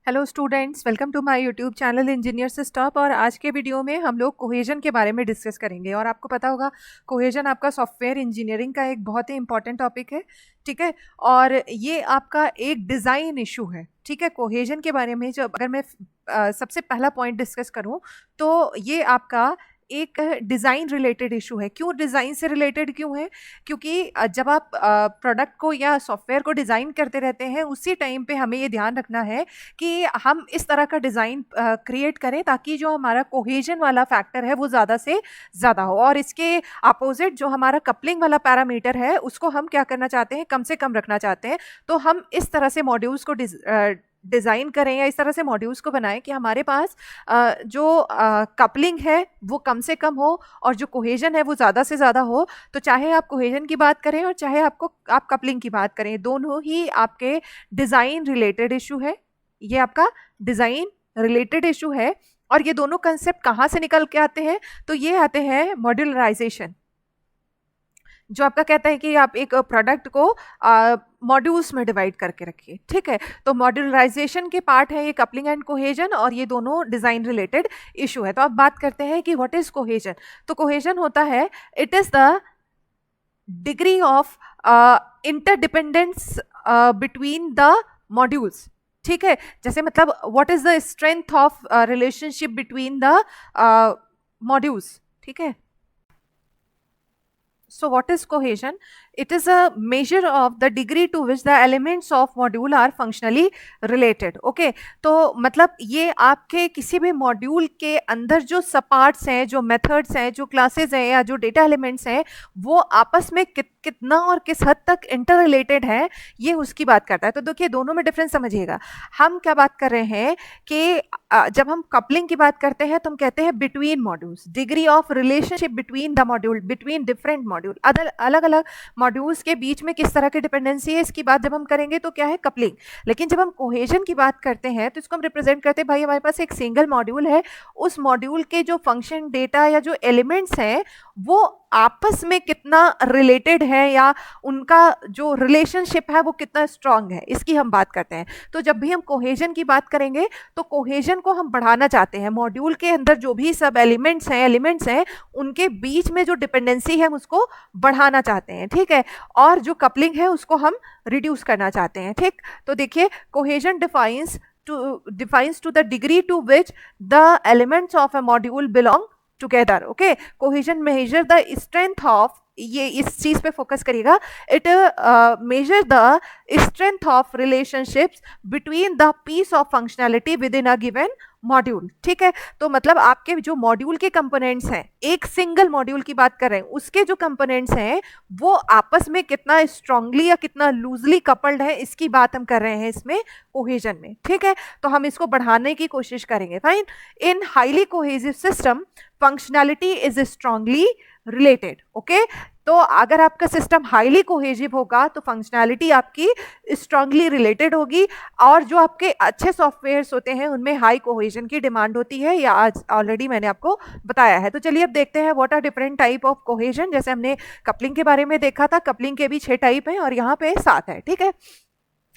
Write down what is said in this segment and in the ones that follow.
Hello students, welcome to my YouTube channel engineer से stop. और आज के वीडियो में हम लोग कोहेजन के बारे में डिस्कस करेंगे। और आपको पता होगा कोहेजन आपका सॉफ्टवेयर इंजीनियरिंग का एक बहुत ही इंपॉर्टेंट टॉपिक है, ठीक है। और ये आपका एक डिज़ाइन इशू है, ठीक है। कोहेजन के बारे में जब अगर मैं सबसे पहला पॉइंट डिस्कस करूं तो ये आपका एक डिज़ाइन रिलेटेड इशू है। क्यों डिज़ाइन से रिलेटेड क्यों है? क्योंकि जब आप प्रोडक्ट को या सॉफ्टवेयर को डिज़ाइन करते रहते हैं उसी टाइम पे हमें ये ध्यान रखना है कि हम इस तरह का डिज़ाइन क्रिएट करें ताकि जो हमारा कोहेजन वाला फैक्टर है वो ज़्यादा से ज़्यादा हो। और इसके अपोजिट जो हमारा कपलिंग वाला पैरामीटर है उसको हम क्या करना चाहते हैं, कम से कम रखना चाहते हैं। तो हम इस तरह से मॉड्यूल्स को डिज़ाइन करें या इस तरह से मॉड्यूल्स को बनाएं कि हमारे पास जो कपलिंग है वो कम से कम हो और जो कोहेजन है वो ज़्यादा से ज़्यादा हो। तो चाहे आप कोहेजन की बात करें और चाहे आप कपलिंग की बात करें, दोनों ही आपके डिज़ाइन रिलेटेड इशू है। ये आपका डिज़ाइन रिलेटेड इशू है। और ये दोनों कंसेप्ट कहाँ से निकल के आते हैं? तो ये आते हैं मॉड्यूलराइजेशन, जो आपका कहता है कि आप एक प्रोडक्ट को मॉड्यूल्स में डिवाइड करके रखिए, ठीक है। तो मॉड्यूलराइजेशन के पार्ट है ये कपलिंग एंड कोहेजन, और ये दोनों डिज़ाइन रिलेटेड इशू है। तो अब बात करते हैं कि व्हाट इज कोहेजन। तो कोहेजन होता है, it is the degree of interdependence between the modules, ठीक है। जैसे मतलब what is the strength of relationship between the modules, ठीक है। So what is cohesion? It is a measure of the degree to which the elements of module are functionally related. Okay, तो मतलब ये आपके किसी भी मॉड्यूल के अंदर जो सब पार्ट्स हैं, जो मेथड्स हैं, जो क्लासेस हैं या जो डेटा एलिमेंट्स हैं, वो आपस में कितना और किस हद तक इंटर रिलेटेड है, ये उसकी बात करता है। तो देखिए दोनों में डिफरेंस समझिएगा। हम क्या बात कर रहे हैं कि जब हम कपलिंग की बात करते हैं तो हम कहते हैं between modules, degree of relationship between the module, between different module, अलग अलग मॉड्यूल्स के बीच में किस तरह की डिपेंडेंसी है, इसकी बात जब हम करेंगे तो क्या है, कपलिंग। लेकिन जब हम कोहेजन की बात करते हैं तो इसको हम रिप्रेजेंट करते हैं, भाई हमारे पास एक सिंगल मॉड्यूल है, उस मॉड्यूल के जो फंक्शन, डेटा या जो एलिमेंट्स हैं वो आपस में कितना रिलेटेड है या उनका जो रिलेशनशिप है वो कितना स्ट्रांग है, इसकी हम बात करते हैं। तो जब भी हम कोहेजन की बात करेंगे तो कोहेजन को हम बढ़ाना चाहते हैं, मॉड्यूल के अंदर जो भी सब एलिमेंट्स हैं उनके बीच में जो डिपेंडेंसी है उसको बढ़ाना चाहते हैं, ठीक है। और जो कपलिंग है उसको हम रिड्यूस करना चाहते हैं, ठीक। तो देखिए cohesion defines to the degree to which the elements of a module belong together. Okay, cohesion measure the strength of, ये इस चीज पे फोकस करिएगा, it measure the strength of relationships between the piece of functionality within a given module, ठीक है। तो मतलब आपके जो मॉड्यूल के कंपोनेंट्स हैं, एक सिंगल मॉड्यूल की बात कर रहे हैं, उसके जो कंपोनेंट्स हैं वो आपस में कितना स्ट्रांगली या कितना लूजली कपल्ड है, इसकी बात हम कर रहे हैं इसमें कोहेजन में, ठीक है। तो हम इसको बढ़ाने की कोशिश करेंगे। Fine, in highly cohesive system functionality is strongly related. Okay, तो अगर आपका सिस्टम हाईली कोहेसिव होगा तो फंक्शनैलिटी आपकी स्ट्रांगली रिलेटेड होगी, और जो आपके अच्छे सॉफ्टवेयर्स होते हैं उनमें हाई कोहेजन की डिमांड होती है, या आज ऑलरेडी मैंने आपको बताया है। तो चलिए अब देखते हैं what are different type of cohesion. जैसे हमने कपलिंग के बारे में देखा था, कपलिंग के भी 6 टाइप हैं और यहाँ पे 7 है, ठीक है।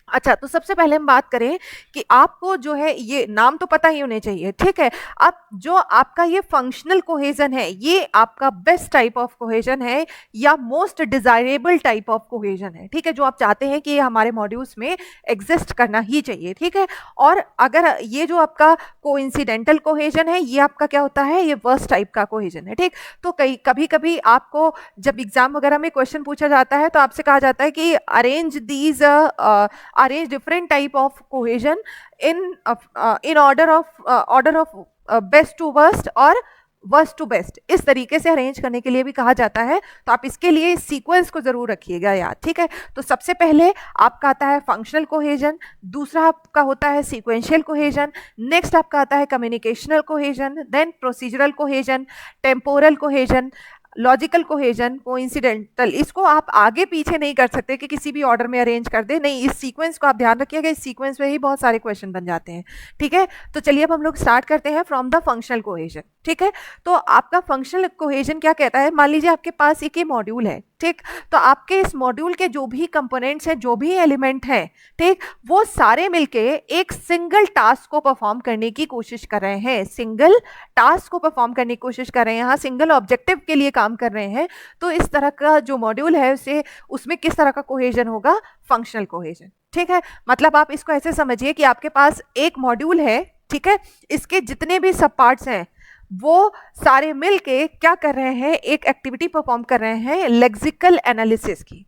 अच्छा, तो सबसे पहले हम बात करें कि आपको जो है ये नाम तो पता ही होने चाहिए, ठीक है। अब जो आपका ये फंक्शनल कोहेजन है ये आपका बेस्ट टाइप ऑफ कोहेजन है या most desirable type of cohesion है, ठीक है, जो आप चाहते हैं कि ये हमारे मॉड्यूल्स में एग्जिस्ट करना ही चाहिए, ठीक है। और अगर ये जो आपका कोइंसिडेंटल कोहेजन है ये आपका क्या होता है, ये वर्स्ट टाइप का कोहेजन है, ठीक। तो कभी कभी आपको जब एग्जाम वगैरह में क्वेश्चन पूछा जाता है तो आपसे कहा जाता है कि arrange different type of cohesion in order of best to worst और वर्स्ट टू बेस्ट, इस तरीके से अरेंज करने के लिए भी कहा जाता है। तो आप इसके लिए इस सीक्वेंस को जरूर रखिएगा याद, ठीक है। तो सबसे पहले आपका आता है फंक्शनल कोहेजन, दूसरा आपका होता है सीक्वेंशियल कोहेजन, नेक्स्ट आपका आता है communicational cohesion, then procedural cohesion, temporal cohesion, logical cohesion, coincidental. इसको आप आगे पीछे नहीं कर सकते कि किसी भी ऑर्डर में अरेंज कर दे, नहीं, इस सीक्वेंस को आप ध्यान रखिएगा, इस सीक्वेंस में ही बहुत सारे क्वेश्चन बन जाते हैं, ठीक है। तो चलिए अब हम लोग स्टार्ट करते हैं फ्रॉम द फंक्शनल कोहेजन, ठीक है। तो आपका फंक्शनल कोहेजन क्या कहता है, मान लीजिए आपके पास एक ये मॉड्यूल है, ठीक। तो आपके इस मॉड्यूल के जो भी कंपोनेंट्स हैं, जो भी एलिमेंट हैं, ठीक, वो सारे मिलके एक सिंगल टास्क को परफॉर्म करने की कोशिश कर रहे हैं, सिंगल टास्क को परफॉर्म करने की कोशिश कर रहे हैं, यहाँ सिंगल ऑब्जेक्टिव के लिए काम कर रहे हैं। तो इस तरह का जो मॉड्यूल है उसे उसमें किस तरह का कोहेजन होगा? Functional cohesion. ठीक है, मतलब आप इसको ऐसे समझिए कि आपके पास एक मॉड्यूल है, ठीक है, इसके जितने भी सब पार्ट्स हैं वो सारे मिलके क्या कर रहे हैं? एक एक्टिविटी परफॉर्म कर रहे हैं लेक्सिकल एनालिसिस की।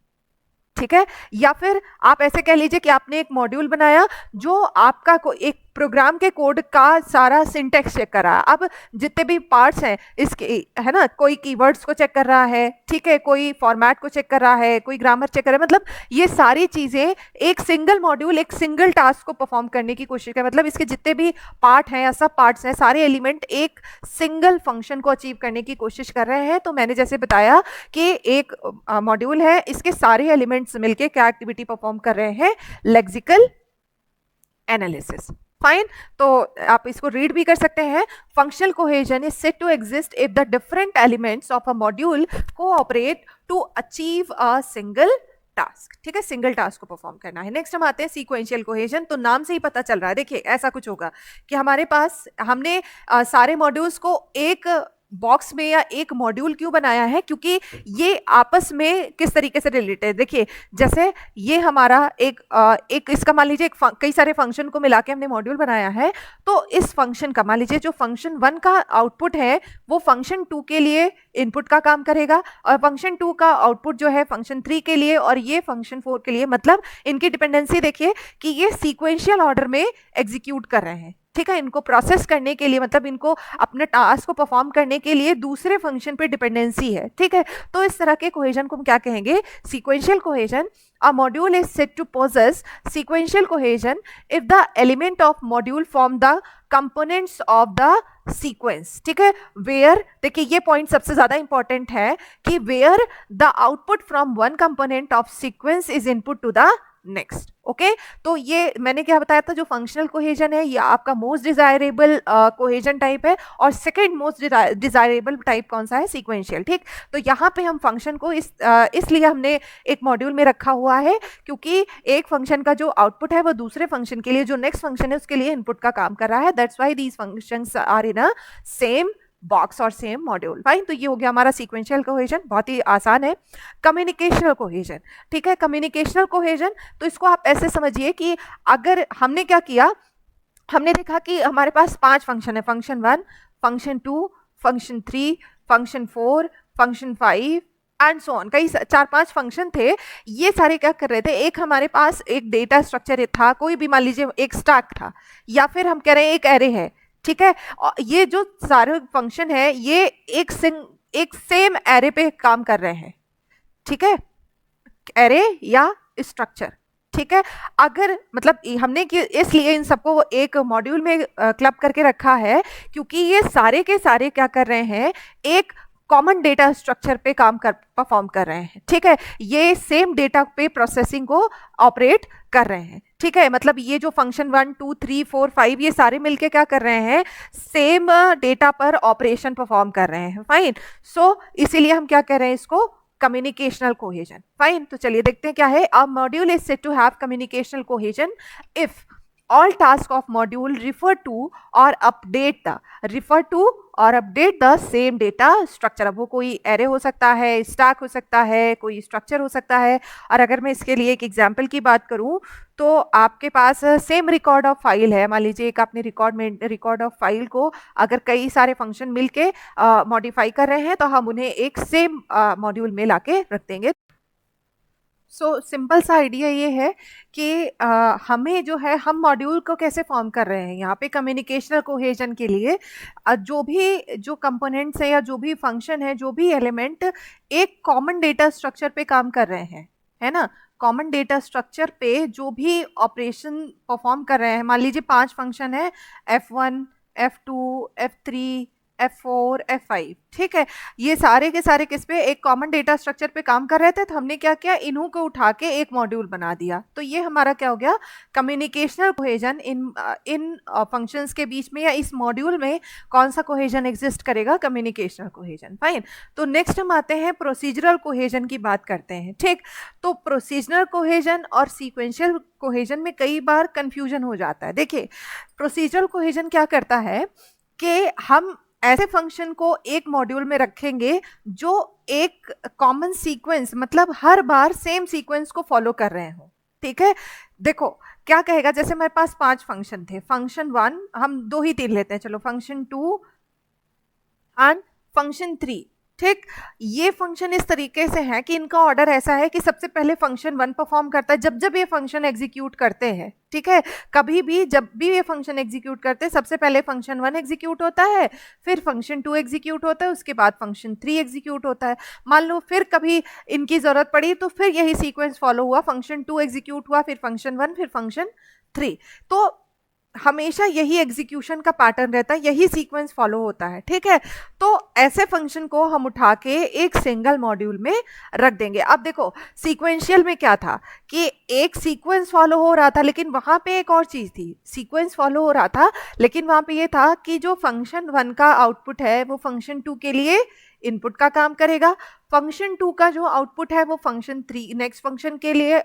ठीक है, या फिर आप ऐसे कह लीजिए कि आपने एक मॉड्यूल बनाया जो आपका एक प्रोग्राम के कोड का सारा सिंटेक्स चेक कर रहा है। अब जितने भी पार्ट्स हैं इसके, है ना, कोई कीवर्ड्स को चेक कर रहा है, ठीक है, कोई फॉर्मेट को चेक कर रहा है, कोई ग्रामर चेक कर रहा है, मतलब ये सारी चीजें एक सिंगल मॉड्यूल एक सिंगल टास्क को परफॉर्म करने की कोशिश कर, मतलब इसके जितने भी पार्ट हैं या सब पार्ट्स हैं, सारे एलिमेंट एक सिंगल फंक्शन को अचीव करने की कोशिश कर रहे हैं। तो मैंने जैसे बताया कि एक मॉड्यूल है, इसके सारे एलिमेंट्स मिलके क्या एक्टिविटी परफॉर्म कर रहे हैं? Lexical analysis. फाइन, तो आप इसको रीड भी कर सकते हैं। Functional cohesion is said to exist if the different elements of a module cooperate to achieve a single task. ठीक है, सिंगल टास्क को परफॉर्म करना है। नेक्स्ट हम आते हैं सीक्वेंशियल कोहेजन। तो नाम से ही पता चल रहा है, देखिए ऐसा कुछ होगा कि हमारे पास हमने सारे मॉड्यूल्स को एक बॉक्स में या एक मॉड्यूल क्यों बनाया है? क्योंकि ये आपस में किस तरीके से रिलेटेड है। देखिए जैसे ये हमारा एक इसका मान लीजिए कई सारे फंक्शन को मिला के हमने मॉड्यूल बनाया है। तो इस फंक्शन का मान लीजिए जो फंक्शन 1 का आउटपुट है वो फंक्शन 2 के लिए इनपुट का काम करेगा, और फंक्शन 2 का आउटपुट जो है फंक्शन 3 के लिए, और ये फंक्शन 4 के लिए। मतलब इनकी डिपेंडेंसी देखिए कि ये सीक्वेंशियल ऑर्डर में एग्जीक्यूट कर रहे हैं। ठीक है, इनको प्रोसेस करने के लिए, मतलब इनको अपने टास्क को परफॉर्म करने के लिए दूसरे फंक्शन पे डिपेंडेंसी है। ठीक है, तो इस तरह के कोहेजन को हम क्या कहेंगे? Sequential cohesion. A module is said to possess sequential cohesion if the element of module form the components of the sequence. ठीक है, where, देखिए ये पॉइंट सबसे ज्यादा इंपॉर्टेंट है कि where the output from one component of sequence is input to the next. Okay, तो ये मैंने क्या बताया था, जो फंक्शनल कोहेजन है ये आपका मोस्ट डिजायरेबल कोहेजन टाइप है, और सेकंड मोस्ट डिजायरेबल टाइप कौन सा है? सीक्वेंशियल। ठीक, तो यहाँ पे हम फंक्शन को इसलिए हमने एक मॉड्यूल में रखा हुआ है क्योंकि एक फंक्शन का जो आउटपुट है वो दूसरे फंक्शन के लिए, जो नेक्स्ट फंक्शन है उसके लिए इनपुट का काम कर रहा है। That's why these functions are in a same box और सेम मॉड्यूल। फाइन, तो ये हो गया हमारा सीक्वेंशियल कोहेजन, बहुत ही आसान है। कम्युनिकेशनल कोहेजन, ठीक है, कम्युनिकेशनल कोहेजन तो इसको आप ऐसे समझिए कि अगर हमने क्या किया, हमने देखा कि हमारे पास 5 फंक्शन है, function 1, function 2, function 3, function 4, function 5 and so on, कई 4-5 फंक्शन थे। ये सारे क्या कर रहे थे? एक हमारे पास एक डेटा स्ट्रक्चर था, कोई भी मान लीजिए एक स्टैक था, या फिर हम कह रहे हैं एक एरे है। ठीक है, और ये जो सारे फंक्शन है ये एक सेम एरे पे काम कर रहे हैं। ठीक है, एरे या स्ट्रक्चर। ठीक है, अगर मतलब हमने इसलिए इन सबको एक मॉड्यूल में क्लब करके रखा है क्योंकि ये सारे के सारे क्या कर रहे हैं? एक कॉमन डेटा स्ट्रक्चर पे परफॉर्म कर रहे हैं। ठीक है, ये सेम डेटा पे प्रोसेसिंग को ऑपरेट कर रहे हैं। ठीक है, मतलब ये जो फंक्शन 1, 2, 3, 4, 5 ये सारे मिलके क्या कर रहे हैं? सेम डेटा पर ऑपरेशन परफॉर्म कर रहे हैं। फाइन, सो इसीलिए हम क्या कह रहे हैं इसको? Communicational cohesion. फाइन, तो चलिए देखते हैं क्या है। A module is said to have communicational cohesion if all task of module refer to or update the same data structure। अब वो कोई एरे हो सकता है, स्टैक हो सकता है, कोई स्ट्रक्चर हो सकता है। और अगर मैं इसके लिए एक एग्जांपल की बात करूं तो आपके पास सेम रिकॉर्ड ऑफ फाइल है। मान लीजिए एक आपने रिकॉर्ड ऑफ फाइल को अगर कई सारे फंक्शन मिलके मॉडिफाई कर रहे हैं तो हम उन्हें एक सेम मॉड्यूल में लाके रख देंगे। सो सिंपल सा आइडिया ये है कि हमें जो है हम मॉड्यूल को कैसे फॉर्म कर रहे हैं यहाँ पे कम्युनिकेशनल कोहेजन के लिए। जो कंपोनेंट्स है या जो भी फंक्शन है, जो भी एलिमेंट एक कॉमन डेटा स्ट्रक्चर पे काम कर रहे हैं, है ना, कॉमन डेटा स्ट्रक्चर पे जो भी ऑपरेशन परफॉर्म कर रहे हैं। मान लीजिए 5 फंक्शन है, F1, F2, F3, F4, F5, ठीक है। ये सारे के सारे किस पे, एक कॉमन डेटा स्ट्रक्चर पे काम कर रहे थे, तो हमने क्या किया, इन्हों को उठा के एक मॉड्यूल बना दिया। तो ये हमारा क्या हो गया, कम्युनिकेशनल कोहेजन। इन फंक्शंस के बीच में या इस मॉड्यूल में कौन सा कोहेजन एग्जिस्ट करेगा, कम्युनिकेशनल कोहेजन। फाइन। तो नेक्स्ट हम आते हैं प्रोसीजरल कोहेजन की बात करते हैं, ठीक। तो प्रोसीजरल कोहेजन और सीक्वेंशियल कोहेजन में कई बार कंफ्यूजन हो जाता है। देखिए, प्रोसीजरल कोहेजन क्या करता है कि हम ऐसे फंक्शन को एक मॉड्यूल में रखेंगे जो एक कॉमन सीक्वेंस, मतलब हर बार सेम सीक्वेंस को फॉलो कर रहे हो, ठीक है। देखो क्या कहेगा, जैसे मेरे पास 5 फंक्शन थे, फंक्शन 1, हम 2 ही 3 लेते हैं, चलो, फंक्शन 2 एंड फंक्शन 3, ठीक। ये फंक्शन इस तरीके से है कि इनका ऑर्डर ऐसा है कि सबसे पहले फंक्शन 1 परफॉर्म करता है जब जब ये फंक्शन एग्जीक्यूट करते हैं, ठीक है। कभी भी जब भी ये फंक्शन एग्जीक्यूट करते हैं, सबसे पहले फंक्शन 1 एग्जीक्यूट होता है, फिर फंक्शन 2 एग्जीक्यूट होता है, उसके बाद फंक्शन 3 एग्जीक्यूट होता है। मान लो फिर कभी इनकी जरूरत पड़ी तो फिर यही सीक्वेंस फॉलो हुआ, फंक्शन 2 एग्जीक्यूट हुआ, फिर फंक्शन 1, फिर फंक्शन 3। तो हमेशा यही एग्जीक्यूशन का पैटर्न रहता है, यही सीक्वेंस फॉलो होता है, ठीक है। तो ऐसे फंक्शन को हम उठा के एक सिंगल मॉड्यूल में रख देंगे। अब देखो, सीक्वेंशियल में क्या था कि एक सीक्वेंस फॉलो हो रहा था, लेकिन वहां पे एक और चीज थी, सीक्वेंस फॉलो हो रहा था लेकिन वहां पे ये था कि जो फंक्शन 1 का आउटपुट है वो फंक्शन 2 के लिए इनपुट का काम करेगा, फंक्शन 2 का जो आउटपुट है वो फंक्शन 3 नेक्स्ट फंक्शन के लिए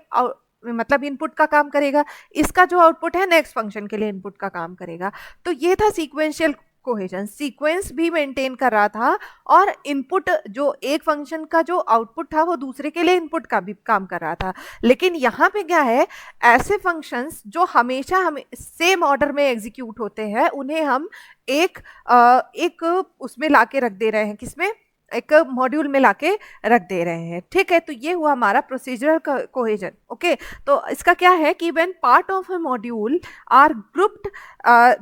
मतलब इनपुट का काम करेगा, इसका जो आउटपुट है नेक्स्ट फंक्शन के लिए इनपुट का काम करेगा। तो ये था सीक्वेंशियल कोहेजन, सीक्वेंस भी मेंटेन कर रहा था और इनपुट, जो एक फंक्शन का जो आउटपुट था वो दूसरे के लिए इनपुट का भी काम कर रहा था। लेकिन यहाँ पे क्या है, ऐसे फंक्शंस जो हमेशा हम सेम ऑर्डर में एग्जीक्यूट होते हैं, उन्हें हम एक उसमें लाके रख दे रहे हैं, किसमें, एक मॉड्यूल में लाके रख दे रहे हैं, ठीक है। तो ये हुआ हमारा प्रोसीजरल कोहेजन, ओके। तो इसका क्या है कि when part of a module are grouped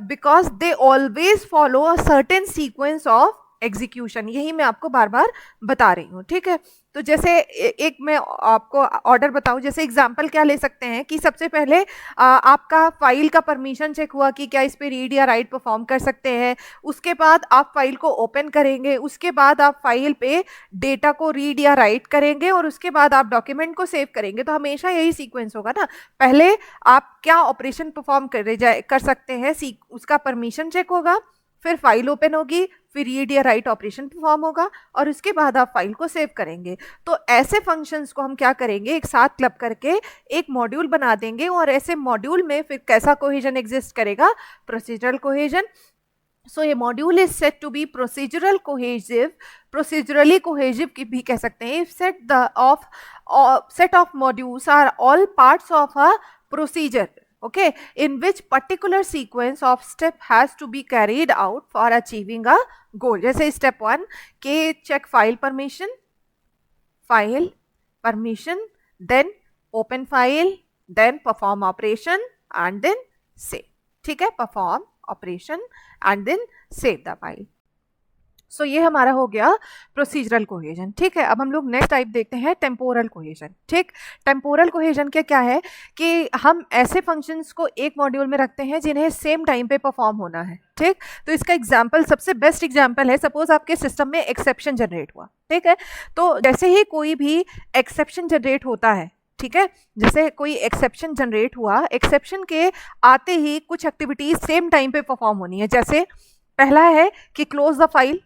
because they always follow a certain sequence of execution, यही मैं आपको बार बार बता रही हूँ, ठीक है। तो जैसे एक मैं आपको ऑर्डर बताऊं, जैसे एग्जांपल क्या ले सकते हैं कि सबसे पहले आपका फाइल का परमिशन चेक हुआ कि क्या इस पे रीड या राइट परफॉर्म कर सकते हैं, उसके बाद आप फाइल को ओपन करेंगे, उसके बाद आप फाइल पे डेटा को रीड या राइट करेंगे और उसके बाद आप डॉक्यूमेंट को सेव करेंगे। तो हमेशा यही सीक्वेंस होगा ना, पहले आप क्या ऑपरेशन परफॉर्म कर सकते हैं, उसका परमिशन चेक होगा, फिर फाइल ओपन होगी, फिर रीड या राइट ऑपरेशन परफॉर्म होगा और उसके बाद आप फाइल को सेव करेंगे। तो ऐसे फंक्शंस को हम क्या करेंगे, एक साथ क्लब करके एक मॉड्यूल बना देंगे और ऐसे मॉड्यूल में फिर कैसा कोहेजन एग्जिस्ट करेगा, प्रोसीजरल कोहेजन। सो ये module is set to be procedural cohesive, procedurally cohesive की भी कह सकते हैं। Set of modules are all parts of a procedure, okay, in which particular sequence of step has to be carried out for achieving a goal. जैसे step 1 के check file permission, then open file, then perform operation and then save, ठीक है, perform operation and then save the file. सो ये हमारा हो गया procedural cohesion, ठीक है। अब हम लोग नेक्स्ट टाइप देखते हैं, टेम्पोरल कोहेजन, ठीक। टेम्पोरल कोहेजन के क्या है कि हम ऐसे फंक्शंस को एक मॉड्यूल में रखते हैं जिन्हें सेम टाइम पे परफॉर्म होना है, ठीक। तो इसका एग्जांपल, सबसे बेस्ट एग्जांपल है, सपोज आपके सिस्टम में एक्सेप्शन जनरेट हुआ, ठीक है। तो जैसे ही कोई भी एक्सेप्शन जनरेट होता है, ठीक है, जैसे कोई एक्सेप्शन जनरेट हुआ, एक्सेप्शन के आते ही कुछ एक्टिविटीज सेम टाइम पे परफॉर्म होनी है। जैसे पहला है कि क्लोज द फाइल,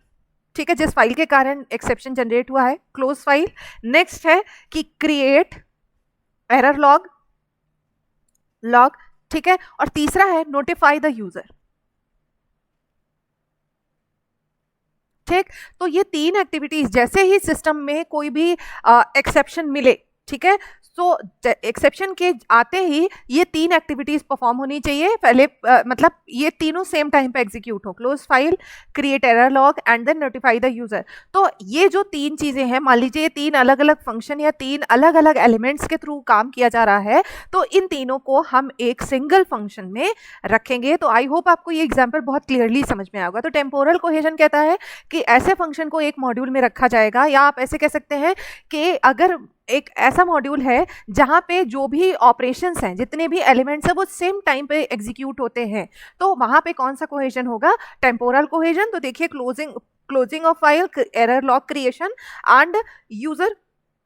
ठीक है, जिस फाइल के कारण एक्सेप्शन जनरेट हुआ है, क्लोज फाइल। नेक्स्ट है कि क्रिएट एरर लॉग, ठीक है। और तीसरा है नोटिफाई द यूजर, ठीक। तो ये 3 एक्टिविटीज, जैसे ही सिस्टम में कोई भी एक्सेप्शन मिले, ठीक है, तो एक्सेप्शन के आते ही ये 3 एक्टिविटीज परफॉर्म होनी चाहिए। पहले मतलब ये तीनों सेम टाइम पे एग्जीक्यूट हो, close file, create error log and then notify the user. तो ये जो 3 चीजें हैं, मान लीजिए 3 अलग अलग फंक्शन या 3 अलग अलग एलिमेंट्स के थ्रू काम किया जा रहा है, तो इन तीनों को हम एक सिंगल फंक्शन में रखेंगे। तो आई होप आपको ये एग्जाम्पल बहुत क्लियरली समझ में आएगा। तो टेम्पोरल कोहेजन कहता है कि ऐसे फंक्शन को एक मॉड्यूल में रखा जाएगा, या आप ऐसे कह सकते हैं कि अगर एक ऐसा मॉड्यूल है जहाँ पे जो भी ऑपरेशंस हैं, जितने भी एलिमेंट्स हैं, वो सेम टाइम पे एग्जीक्यूट होते हैं, तो वहाँ पे कौन सा कोहेजन होगा? Temporal cohesion. तो देखिए, closing of file, error log creation and user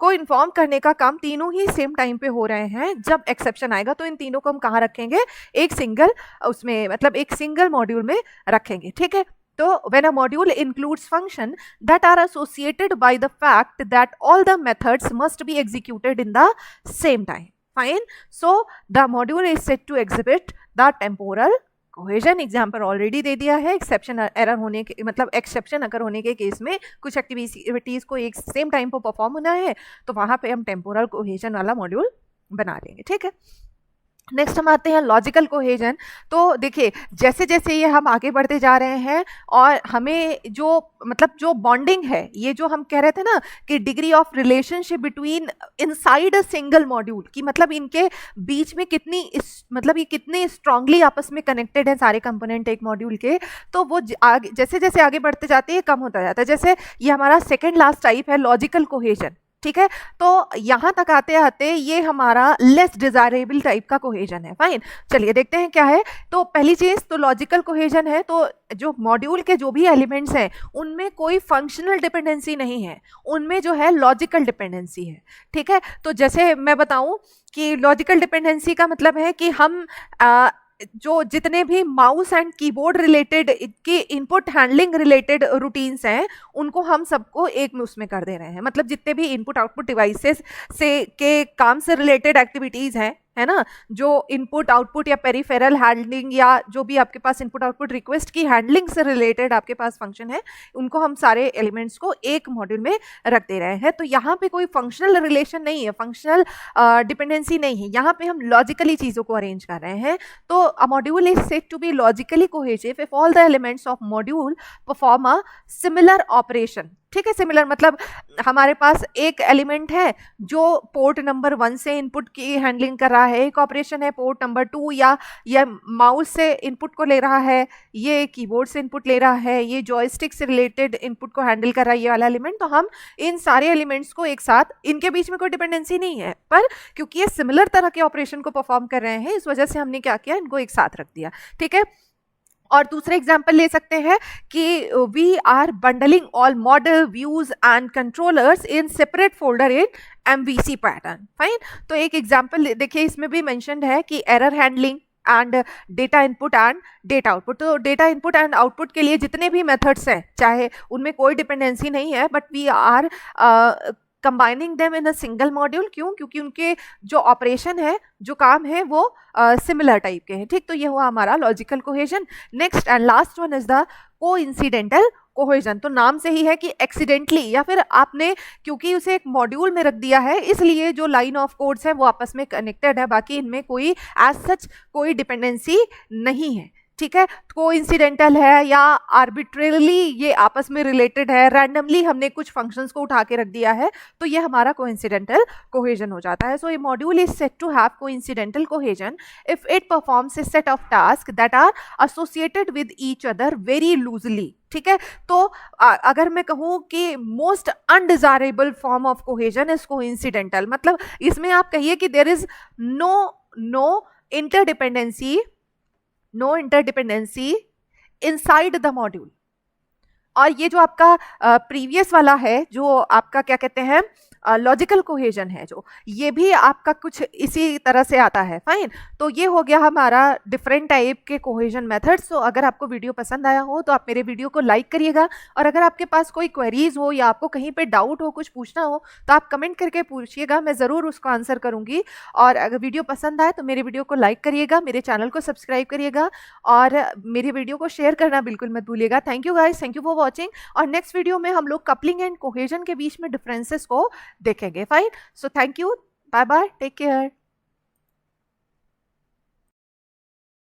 को इन्फॉर्म करने का काम तीनों ही सेम टाइम पे हो रहे हैं। जब एक्सेप्शन आएगा तो इन तीनों को हम कहाँ रखेंगे? एक सिंगल उसमें, मतलब एक सिंगल मॉड्यूल में रखेंगे, ठीक है। तो when a module includes function that are associated by the fact that all the methods must be executed in the same time, fine, so the module is said to exhibit the temporal cohesion. Example already दे दिया है। Exception error होने के मतलब exception अगर होने के case में कुछ एक्टिविटीज को एक सेम टाइम पर परफॉर्म होना है तो वहां पे हम टेम्पोरल कोहेजन वाला मॉड्यूल बना देंगे, ठीक है। नेक्स्ट हम आते हैं लॉजिकल कोहेजन। तो देखिए, जैसे जैसे ये हम आगे बढ़ते जा रहे हैं और हमें जो मतलब जो बॉन्डिंग है, ये जो हम कह रहे थे ना कि degree of relationship between inside a single module, की मतलब इनके बीच में कितनी मतलब ये कितने स्ट्रांगली आपस में कनेक्टेड है सारे कंपोनेंट एक मॉड्यूल के, तो वो आगे जैसे जैसे आगे बढ़ते जाते हैं कम होता जाता है। जैसे ये हमारा सेकेंड लास्ट टाइप है लॉजिकल कोहेजन, ठीक है। तो यहां तक आते आते ये हमारा लेस डिजायरेबल टाइप का कोहेजन है, फाइन। चलिए देखते हैं क्या है। तो पहली चीज तो लॉजिकल कोहेजन है, तो जो मॉड्यूल के जो भी एलिमेंट्स हैं उनमें कोई फंक्शनल डिपेंडेंसी नहीं है, उनमें जो है लॉजिकल डिपेंडेंसी है, ठीक है। तो जैसे मैं बताऊं कि लॉजिकल डिपेंडेंसी का मतलब है कि हम जो जितने भी माउस एंड कीबोर्ड रिलेटेड के इनपुट हैंडलिंग रिलेटेड रूटीन्स हैं उनको हम सबको एक में उसमें कर दे रहे हैं। मतलब जितने भी इनपुट आउटपुट डिवाइसेस से के काम से रिलेटेड एक्टिविटीज़ हैं, है ना, जो इनपुट आउटपुट या पेरिफेरल हैंडलिंग या जो भी आपके पास इनपुट आउटपुट रिक्वेस्ट की हैंडलिंग से रिलेटेड आपके पास फंक्शन है, उनको हम सारे एलिमेंट्स को एक मॉड्यूल में रख दे रहे हैं। तो यहाँ पे कोई फंक्शनल रिलेशन नहीं है, फंक्शनल डिपेंडेंसी नहीं है, यहाँ पे हम लॉजिकली चीज़ों को अरेंज कर रहे हैं। तो a module is said to be logically cohesive if all the elements of module perform a similar operation, ठीक है। सिमिलर मतलब हमारे पास एक एलिमेंट है जो पोर्ट नंबर 1 से इनपुट की हैंडलिंग कर रहा है, एक ऑपरेशन है पोर्ट नंबर 2 या माउस से इनपुट को ले रहा है, ये कीबोर्ड से इनपुट ले रहा है, ये जॉयस्टिक से रिलेटेड इनपुट को हैंडल कर रहा है ये वाला एलिमेंट। तो हम इन सारे एलिमेंट्स को एक साथ, इनके बीच में कोई डिपेंडेंसी नहीं है, पर क्योंकि ये सिमिलर तरह के ऑपरेशन को परफॉर्म कर रहे हैं इस वजह से हमने क्या किया, इनको एक साथ रख दिया, ठीक है। और दूसरे एग्जाम्पल ले सकते हैं कि we are bundling all model views and controllers in separate folder in MVC pattern, fine. तो एक एग्जाम्पल देखिए, इसमें भी मेंशन्ड है कि error handling and data input and data output. तो डेटा इनपुट एंड आउटपुट के लिए जितने भी मेथड्स हैं, चाहे उनमें कोई डिपेंडेंसी नहीं है, but we are combining them in a single module. क्यों? क्योंकि उनके जो ऑपरेशन है, जो काम है, वो सिमिलर टाइप के हैं, ठीक। तो ये हुआ हमारा logical cohesion. Next and last one is the coincidental cohesion. तो नाम से ही है कि एक्सीडेंटली या फिर आपने क्योंकि उसे एक मॉड्यूल में रख दिया है इसलिए जो लाइन ऑफ कोड्स है वो आपस में कनेक्टेड है, बाकी इनमें कोई एज सच कोई डिपेंडेंसी नहीं है, ठीक है। कोइंसिडेंटल है या आर्बिट्रेरली ये आपस में रिलेटेड है, रैंडमली हमने कुछ फंक्शंस को उठा के रख दिया है, तो ये हमारा कोइंसिडेंटल कोहेजन हो जाता है। So a module is said to have coincidental cohesion if it performs a set of task that are associated with each other very loosely, ठीक है। तो अगर मैं कहूँ कि most undesirable form of cohesion is coincidental, मतलब इसमें आप कहिए कि there is no interdependency inside the module. और ये जो आपका प्रीवियस वाला है, जो आपका क्या कहते हैं लॉजिकल कोहेजन है, जो ये भी आपका कुछ इसी तरह से आता है, फाइन। तो ये हो गया हमारा डिफरेंट टाइप के कोहेजन मेथड्स। तो अगर आपको वीडियो पसंद आया हो तो आप मेरे वीडियो को लाइक करिएगा, और अगर आपके पास कोई क्वेरीज हो या आपको कहीं पे डाउट हो, कुछ पूछना हो, तो आप कमेंट करके पूछिएगा, मैं ज़रूर उसको आंसर करूँगी। और अगर वीडियो पसंद आए तो मेरे वीडियो को लाइक करिएगा, मेरे चैनल को सब्सक्राइब करिएगा और मेरी वीडियो को शेयर करना बिल्कुल मत भूलिएगा। Thank you guys, thank you for watching. और नेक्स्ट वीडियो में हम लोग कपलिंग एंड कोहेजन के बीच में डिफरेंसेस को देखेंगे, fine. So thank you, bye bye, take care.